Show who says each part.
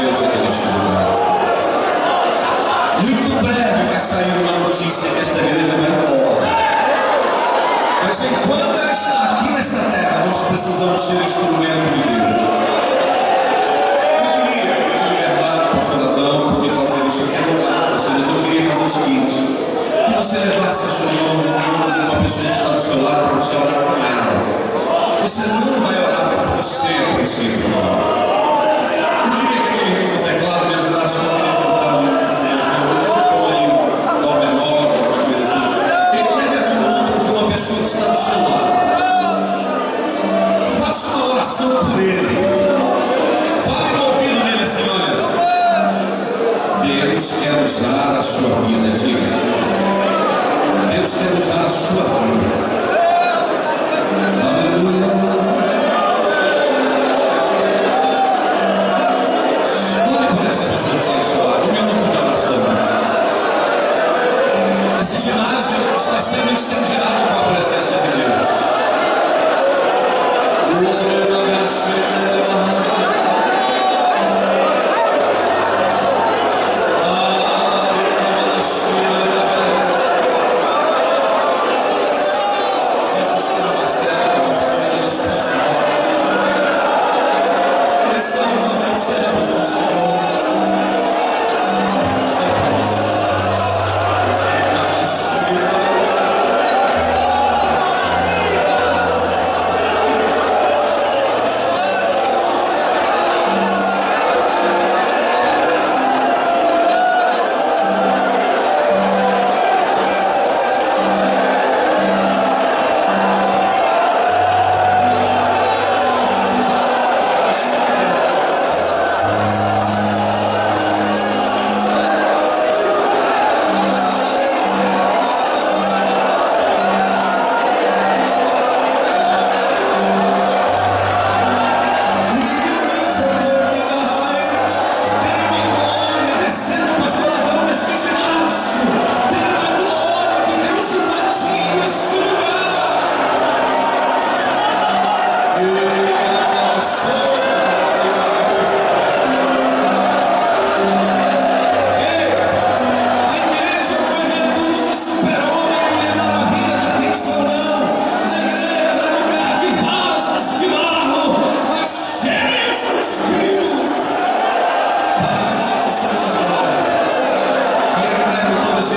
Speaker 1: Deus aqui neste lugar. Muito breve vai sair uma notícia que esta igreja vai embora. Mas enquanto ela está aqui nesta terra, nós precisamos ser instrumento de Deus. Eu queria pedir liberdade para o pastor Adão, porque fazer isso aqui é lugar para você, mas eu queria fazer o seguinte: que você levasse a sua mão no ombro de uma pessoa que está do seu lado para você orar com ela. Você não vai orar por você, a princípio, não. Eu queria que aquele irmão do teclado me ajudasse a cantar ali. Dó menor, alguma coisa assim. Ele leve a mão no ombro de uma pessoa que está do seu lado. Faça uma oração por ele. Fale no ouvido dele assim: olha, Deus quer usar a sua vida, diga. Deus quer usar a sua vida. Aleluia. Esse ginásio está sendo incendiado com a presença de Deus. Jesus tem uma série de famílias funcionais. Esse é o Deus servos do Senhor. Se